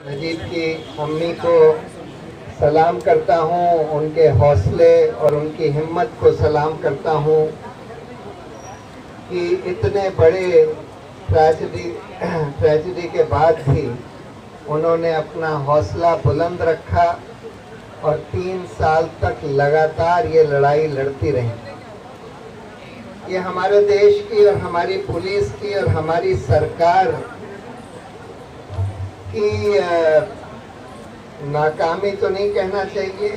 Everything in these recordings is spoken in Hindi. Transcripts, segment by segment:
नजीब की अम्मी को सलाम करता हूँ, उनके हौसले और उनकी हिम्मत को सलाम करता हूँ कि इतने बड़े ट्रेजेडी के बाद भी उन्होंने अपना हौसला बुलंद रखा और 3 साल तक लगातार ये लड़ाई लड़ती रही। ये हमारे देश की और हमारी पुलिस की और हमारी सरकार की नाकामी तो नहीं कहना चाहिए,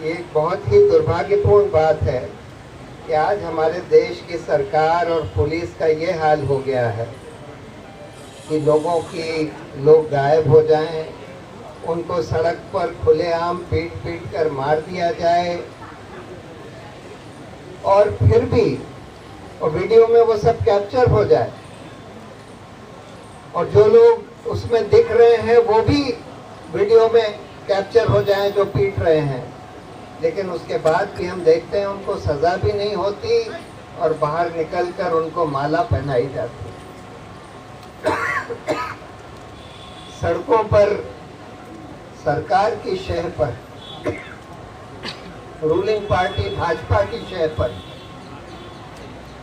ये एक बहुत ही दुर्भाग्यपूर्ण बात है कि आज हमारे देश की सरकार और पुलिस का ये हाल हो गया है कि लोग गायब हो जाएं, उनको सड़क पर खुलेआम पीट पीट कर मार दिया जाए और फिर भी वीडियो में वो सब कैप्चर हो जाए और जो लोग उसमें दिख रहे हैं वो भी वीडियो में कैप्चर हो जाएं जो पीट रहे हैं, लेकिन उसके बाद भी हम देखते हैं उनको सजा भी नहीं होती और बाहर निकलकर उनको माला पहनाई जाती। सड़कों पर सरकार की शह पर, रूलिंग पार्टी भाजपा की शह पर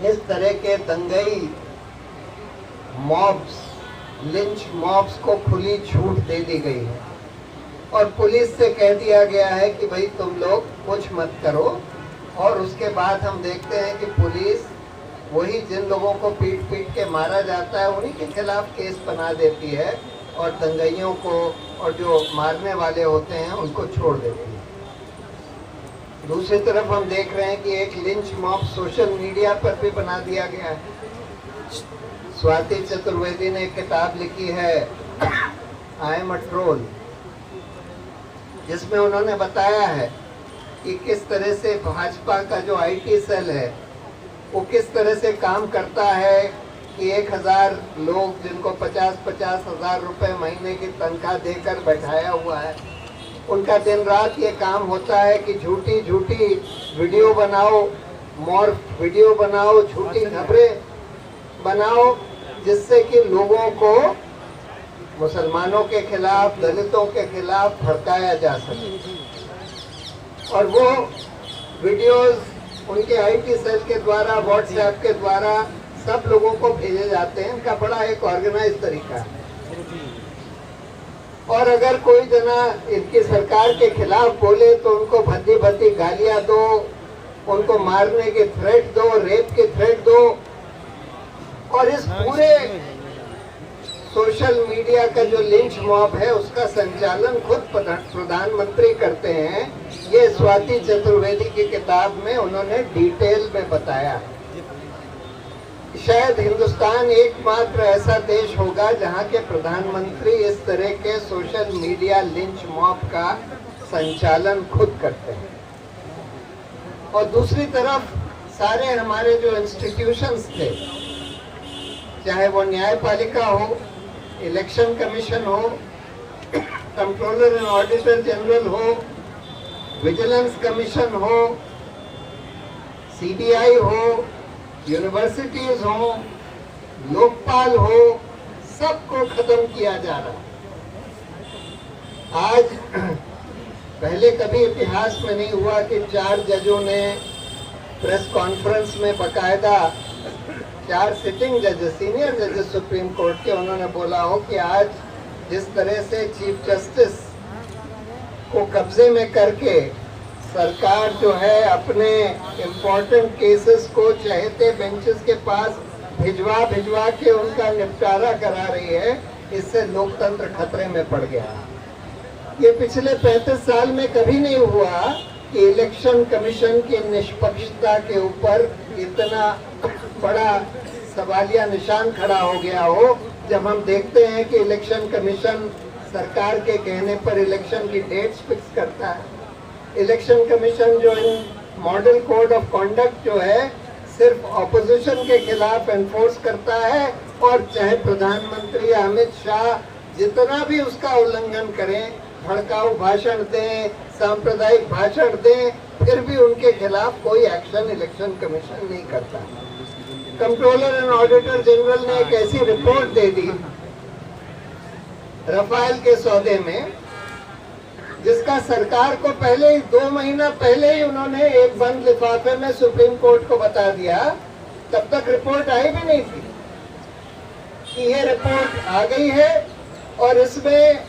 इस तरह के दंगई मॉब्स, लिंच मॉब्स को खुली छूट दे दी गई है और पुलिस से कह दिया गया है कि भाई तुम लोग कुछ मत करो। और उसके बाद हम देखते हैं कि पुलिस वही जिन लोगों को पीट पीट के मारा जाता है उन्हीं के खिलाफ केस बना देती है और दंगइयों को और जो मारने वाले होते हैं उनको छोड़ देती है। दूसरी तरफ हम देख रहे हैं कि एक लिंच मॉब सोशल मीडिया पर भी बना दिया गया है। स्वाति चतुर्वेदी ने एक किताब लिखी है आई एम अ ट्रोल, जिसमें उन्होंने बताया है कि किस तरह से भाजपा का जो आईटी सेल है वो किस तरह से काम करता है कि 1000 लोग जिनको 50-50 हज़ार रुपए महीने की तनख्वाह देकर बैठाया हुआ है, उनका दिन रात ये काम होता है कि झूठी झूठी वीडियो बनाओ, मॉर्फ वीडियो बनाओ, झूठी खबरें बनाओ, जिससे कि लोगों को मुसलमानों के खिलाफ, दलितों के खिलाफ भड़काया जा सके। और वो वीडियोस उनके आईटी सेल के द्वारा, व्हाट्सएप के द्वारा सब लोगों को भेजे जाते हैं। इनका बड़ा एक ऑर्गेनाइज तरीका है। और अगर कोई जना इनकी सरकार के खिलाफ बोले तो उनको भद्दी भद्दी गालियां दो, उनको मारने के थ्रेट दो, रेप के थ्रेट दो। और इस पूरे सोशल मीडिया का जो लिंच मॉब है उसका संचालन खुद प्रधानमंत्री करते हैं। ये स्वाति चतुर्वेदी की किताब में उन्होंने डिटेल में बताया। शायद हिंदुस्तान एकमात्र ऐसा देश होगा जहां के प्रधानमंत्री इस तरह के सोशल मीडिया लिंच मॉब का संचालन खुद करते हैं। और दूसरी तरफ सारे हमारे जो इंस्टीट्यूशंस थे, चाहे वो न्यायपालिका हो, इलेक्शन कमीशन हो, कंट्रोलर एंड ऑडिटर जनरल हो, विजिलेंस कमीशन हो, सीबीआई हो, यूनिवर्सिटीज हो, लोकपाल हो, सबको खत्म किया जा रहा है। आज पहले कभी इतिहास में नहीं हुआ कि 4 जजों ने प्रेस कॉन्फ्रेंस में बकायदा, 4 सिटिंग जजेस, सीनियर जजेस सुप्रीम कोर्ट के, उन्होंने बोला हो कि आज जिस तरह से चीफ जस्टिस को कब्जे में करके सरकार जो है अपने इम्पोर्टेंट केसेस को चहेते बेंचेस के पास भिजवा के उनका निपटारा करा रही है, इससे लोकतंत्र खतरे में पड़ गया। ये पिछले 35 साल में कभी नहीं हुआ कि इलेक्शन कमीशन की निष्पक्षता के ऊपर इतना बड़ा सवालिया निशान खड़ा हो गया हो। जब हम देखते हैं कि इलेक्शन कमीशन सरकार के कहने पर इलेक्शन की डेट्स फिक्स करता है, इलेक्शन कमीशन जो इन मॉडल कोड ऑफ कंडक्ट जो है सिर्फ ऑपोजिशन के खिलाफ एनफोर्स करता है, और चाहे प्रधानमंत्री अमित शाह जितना भी उसका उल्लंघन करें, भड़काऊ भाषण दें, सांप्रदायिक भाषण दें, फिर भी उनके खिलाफ कोई एक्शन इलेक्शन कमीशन नहीं करता। कंट्रोलर एंड ऑडिटर जनरल ने एक ऐसी रिपोर्ट दे दी रफाल के सौदे में, जिसका सरकार को पहले ही 2 महीना पहले ही उन्होंने एक बंद लिफाफे में सुप्रीम कोर्ट को बता दिया, तब तक रिपोर्ट आई भी नहीं थी कि ये रिपोर्ट आ गई है और इसमें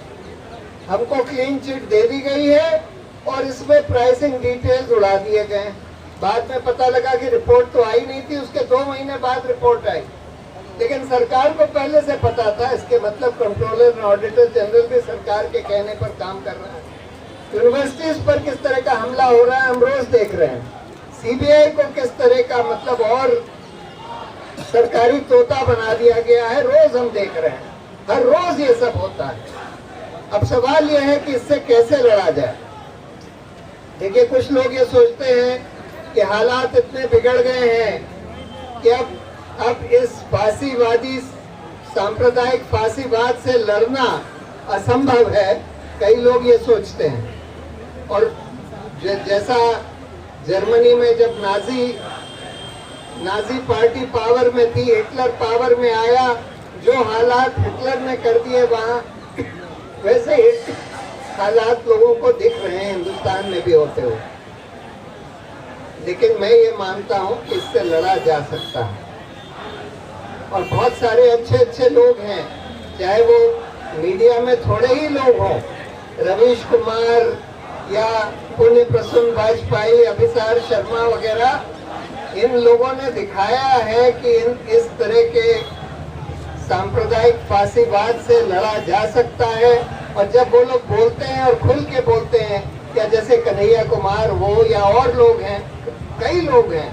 हमको क्लीन चिट दे दी गई है और इसमें प्राइसिंग डिटेल्स उड़ा दिए गए। बाद में पता लगा कि रिपोर्ट तो आई नहीं थी, उसके 2 महीने बाद रिपोर्ट आई, लेकिन सरकार को पहले से पता था। इसके मतलब कंट्रोलर और ऑडिटर जनरल भी सरकार के कहने पर काम कर रहा है। यूनिवर्सिटीज पर किस तरह का हमला हो रहा है हम रोज देख रहे हैं। सीबीआई को किस तरह का मतलब और सरकारी तोता बना दिया गया है, रोज हम देख रहे हैं, हर रोज ये सब होता है। अब सवाल यह है कि इससे कैसे लड़ा जाए। देखिए, कुछ लोग ये सोचते हैं कि हालात इतने बिगड़ गए हैं कि अब इस फांसीवादी सांप्रदायिक फांसीवाद से लड़ना असंभव है, कई लोग ये सोचते हैं। और जैसा जर्मनी में जब नाजी पार्टी पावर में थी, हिटलर पावर में आया, जो हालात हिटलर ने कर दिए वहां, वैसे ही हालात लोगों को दिख रहे हैं हिंदुस्तान में भी होते हुए। लेकिन मैं ये मानता हूं कि इससे लड़ा जा सकता है और बहुत सारे अच्छे अच्छे लोग हैं, चाहे वो मीडिया में थोड़े ही लोग हों, रवीश कुमार या पुण्य प्रसून वाजपेयी, अभिसार शर्मा वगैरह, इन लोगों ने दिखाया है कि इस तरह के सांप्रदायिक फांसीवाद से लड़ा जा सकता है। और जब वो लोग बोलते हैं और खुल के बोलते हैं, या जैसे कन्हैया कुमार हो या और लोग हैं, कई लोग हैं,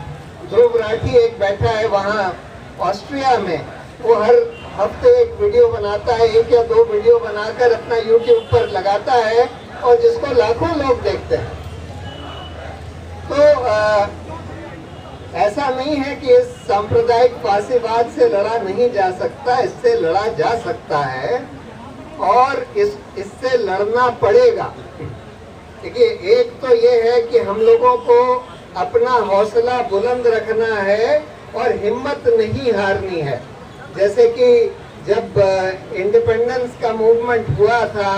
ध्रुव राठी एक बैठा है वहाँ ऑस्ट्रिया में, वो हर हफ्ते एक वीडियो बनाता है, 1 या 2 वीडियो बनाकर अपना यूट्यूब पर लगाता है और जिसको लाखों लोग देखते हैं। तो ऐसा नहीं है कि इस सांप्रदायिक फांसीवाद से लड़ा नहीं जा सकता, इससे लड़ा जा सकता है और इससे लड़ना पड़ेगा। देखिए, एक तो ये है कि हम लोगों को अपना हौसला बुलंद रखना है और हिम्मत नहीं हारनी है। जैसे कि जब इंडिपेंडेंस का मूवमेंट हुआ था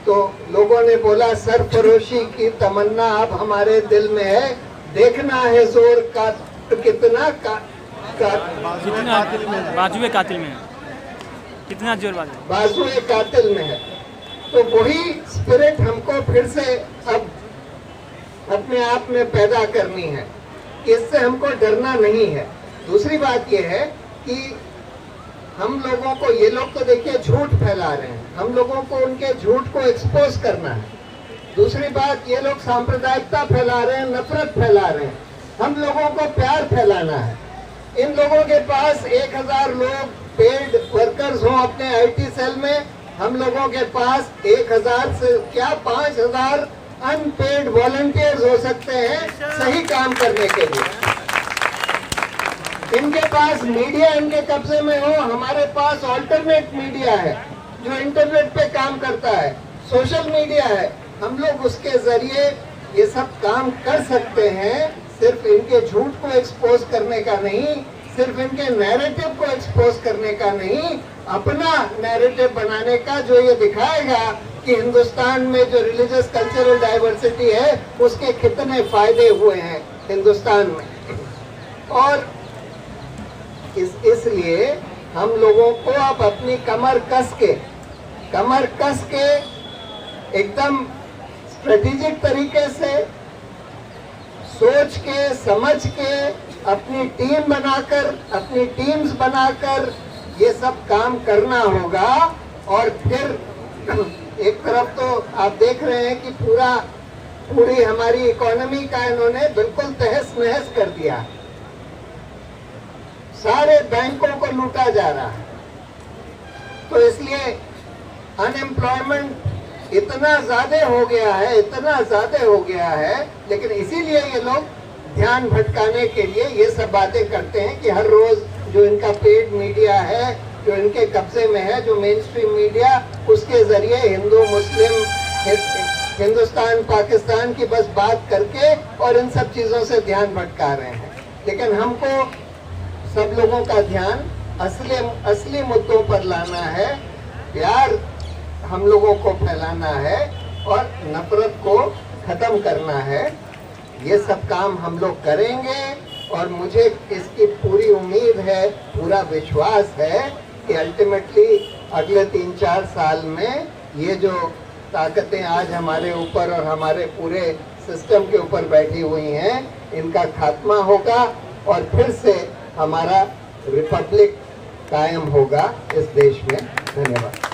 तो लोगों ने बोला सरफरोशी की तमन्ना अब हमारे दिल में है, देखना है जोर का कितना बाजुए कातिल में है, कितना जोर बाजुए कातिल में है। तो वही स्पिरिट हमको फिर से अब अपने आप में पैदा करनी है, इससे हमको डरना नहीं है। दूसरी बात यह है कि हम लोगों को, ये लोग तो देखिए झूठ फैला रहे हैं, हम लोगों को उनके झूठ को एक्सपोज करना है। दूसरी बात, ये लोग सांप्रदायिकता फैला रहे हैं, नफरत फैला रहे हैं, हम लोगों को प्यार फैलाना है। इन लोगों के पास 1000 लोग पेड वर्कर्स हों अपने आईटी सेल में, हम लोगों के पास 1000 से क्या 5000 अनपेड वॉलंटियर्स हो सकते हैं सही काम करने के लिए। इनके पास मीडिया इनके कब्जे में हो, हमारे पास ऑल्टरनेट मीडिया है जो इंटरनेट पे काम करता है, सोशल मीडिया है, हम लोग उसके जरिए ये सब काम कर सकते हैं। सिर्फ इनके झूठ को एक्सपोज करने का नहीं, सिर्फ इनके नैरेटिव को एक्सपोज करने का नहीं, अपना नैरेटिव बनाने का जो ये दिखाएगा कि हिंदुस्तान में जो रिलीजियस कल्चरल डाइवर्सिटी है उसके कितने फायदे हुए हैं हिंदुस्तान में। और इसलिए हम लोगों को अब अपनी कमर कस के एकदम स्ट्रेटेजिक तरीके से सोच के समझ के अपनी अपनी टीम्स बनाकर ये सब काम करना होगा। और फिर एक तरफ तो आप देख रहे हैं कि पूरी हमारी इकोनॉमी का इन्होंने बिल्कुल तहस नहस कर दिया, सारे बैंकों को लूटा जा रहा है। तो इसलिए अनएम्प्लॉयमेंट इतना ज्यादा हो गया है, लेकिन इसीलिए ये लोग ध्यान भटकाने के लिए ये सब बातें करते हैं कि हर रोज जो इनका पेड मीडिया है, जो इनके कब्जे में है, जो मेन स्ट्रीम मीडिया, उसके जरिए हिंदू मुस्लिम हिंदुस्तान पाकिस्तान की बस बात करके और इन सब चीजों से ध्यान भटका रहे हैं। लेकिन हमको सब लोगों का ध्यान असली मुद्दों पर लाना है। प्यार हम लोगों को फैलाना है और नफरत को खत्म करना है। ये सब काम हम लोग करेंगे और मुझे इसकी पूरी उम्मीद है, पूरा विश्वास है कि अल्टीमेटली अगले 3-4 साल में ये जो ताकतें आज हमारे ऊपर और हमारे पूरे सिस्टम के ऊपर बैठी हुई हैं, इनका खात्मा होगा और फिर से हमारा रिपब्लिक कायम होगा इस देश में। धन्यवाद।